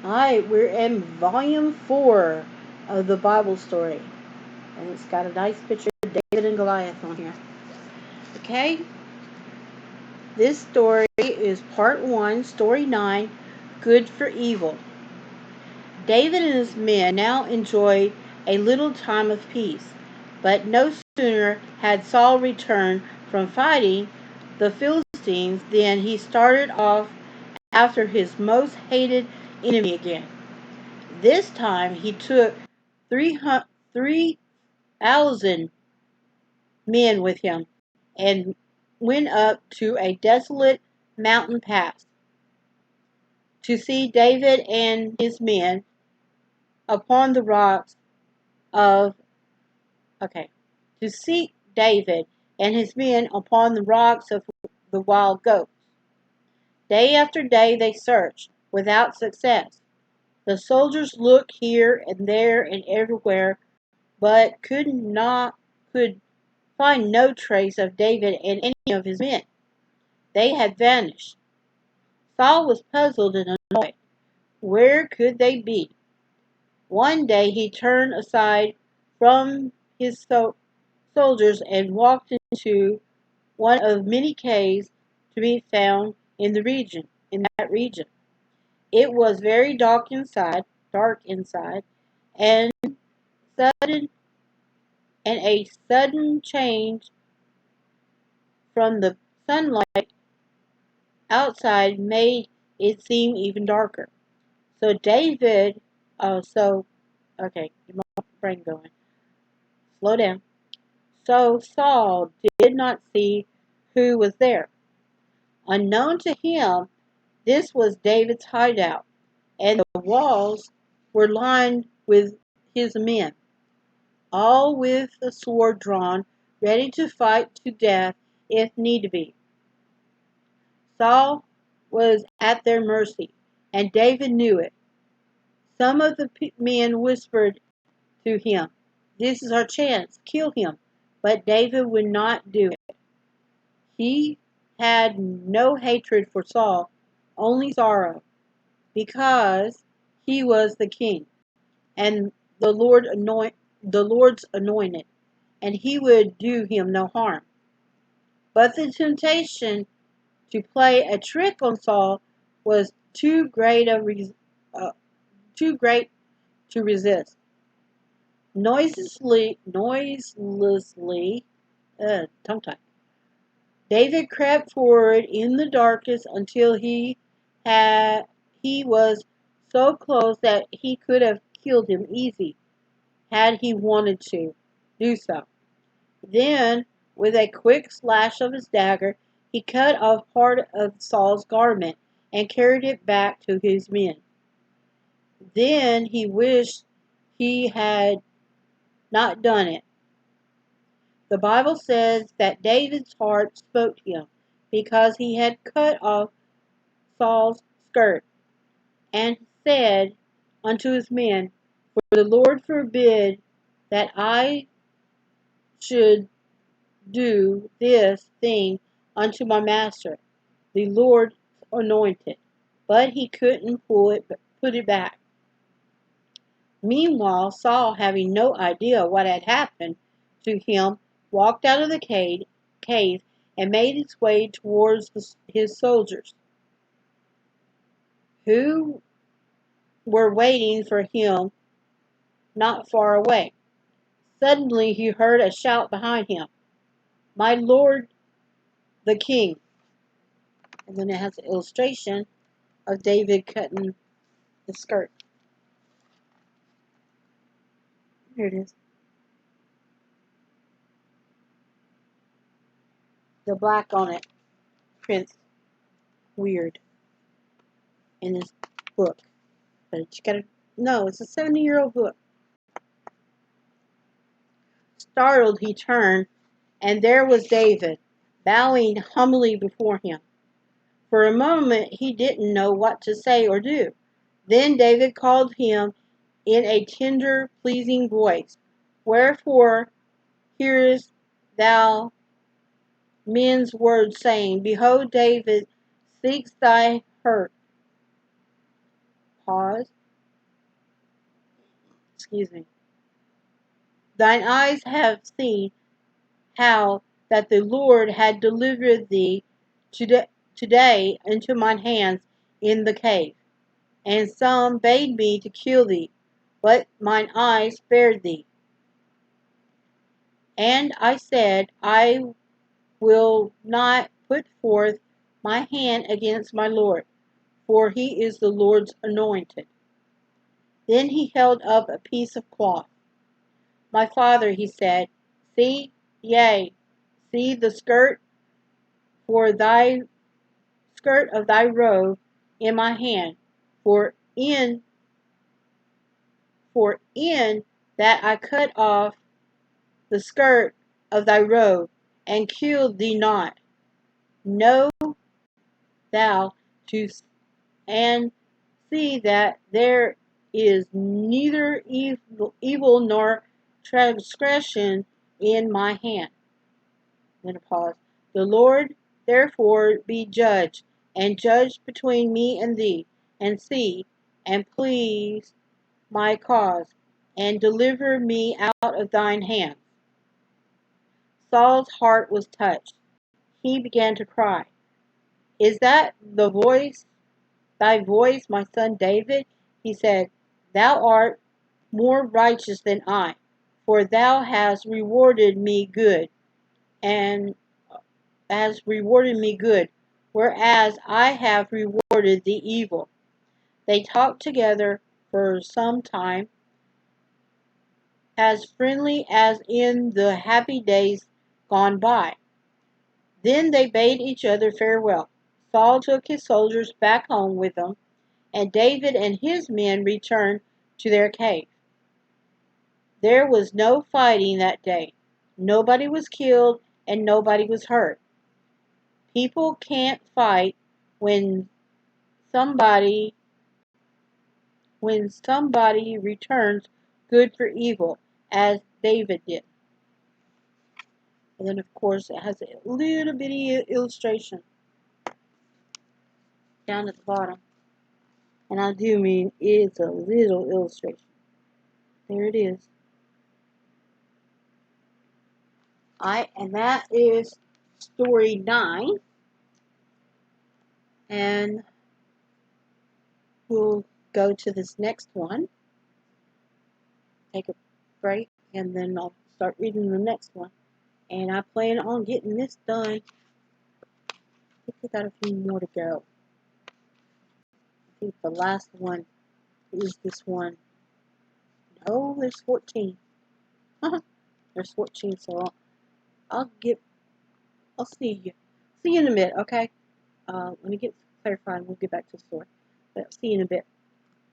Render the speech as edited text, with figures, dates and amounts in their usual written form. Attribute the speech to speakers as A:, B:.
A: Alright, we're in volume 4 of the Bible story. And it's got a nice picture of David and Goliath on here. Okay? This story is part 1, story 9, Good for Evil. David and his men now enjoyed a little time of peace. But no sooner had Saul returned from fighting the Philistines than he started off after his most hated enemy again. This time he took 3,000 men with him and went up to a desolate mountain pass to see David and his men upon the rocks of okay to seek David and his men upon the rocks of the wild goats. Day after day they searched without success. The soldiers looked here and there and everywhere, but could find no trace of David and any of his men. They had vanished. Saul was puzzled and annoyed. Where could they be? One day he turned aside from his soldiers and walked into one of many caves to be found in that region. It was very dark inside, and sudden a sudden change from the sunlight outside made it seem even darker. So David, okay, get my brain going. Slow down. So Saul did not see who was there. Unknown to him, this was David's hideout, and the walls were lined with his men, all with the sword drawn, ready to fight to death if need be. Saul was at their mercy, and David knew it. Some of the men whispered to him, "This is our chance, kill him." But David would not do it. He had no hatred for Saul, only sorrow, because he was the king and the Lord's anointed, and he would do him no harm. But the temptation to play a trick on Saul was uh, too great to resist. Noiselessly, tongue tie. David crept forward in the darkness until had he was so close that he could have killed him easy had he wanted to do so. Then, with a quick slash of his dagger, he cut off part of Saul's garment and carried it back to his men. Then he wished he had not done it. The Bible says that David's heart smote him because he had cut off Saul's skirt, and said unto his men, "For the Lord forbid that I should do this thing unto my master, the Lord's anointed." But he couldn't put it back. Meanwhile, Saul, having no idea what had happened to him, walked out of the cave and made his way towards his soldiers, who were waiting for him not far away. Suddenly he heard a shout behind him, "My lord the king." And then it has an illustration of David cutting the skirt. Here it is. The black on it prints weird in this book. But you gotta, no, it's a 70-year-old book. Startled, he turned, and there was David, bowing humbly before him. For a moment he didn't know what to say or do. Then David called him in a tender, pleasing voice, "Wherefore hearest thou men's words, saying, Behold, David seeks thy hurt? pause. Excuse me. Thine eyes have seen how that the Lord had delivered thee today into mine hands in the cave. And some bade me to kill thee, but mine eyes spared thee. And I said, I will not put forth my hand against my Lord, for he is the Lord's anointed. Then he held up a piece of cloth. My father, he said, see, yea, see the for thy skirt of thy robe in my hand, for in that I cut off the skirt of thy robe, and killed thee not. Know thou to and see that there is neither evil nor transgression in my hand. Then a pause. The Lord therefore be judge, and judge between me and thee, and see, and please my cause, and deliver me out of thine hand. Saul's heart was touched. He began to cry. Is that thy voice, my son David? He said, Thou art more righteous than I, for thou hast rewarded me good, and has rewarded me good, whereas I have rewarded thee evil. They talked together for some time, as friendly as in the happy days gone by. Then they bade each other farewell. Saul took his soldiers back home with him, and David and his men returned to their cave. There was no fighting that day. Nobody was killed and nobody was hurt. People can't fight when somebody returns good for evil, as David did. And then, of course, it has a little bitty illustration down at the bottom. And I do mean it's a little illustration. There it is. And that is story 9. And we'll go to this next one. Take a break, and then I'll start reading the next one. And I plan on getting this done. I think I got a few more to go. I think the last one is this one. No, there's 14. There's 14, so I'll see you. See you in a bit, okay? Let me get clarified and we'll get back to the story. But I'll see you in a bit.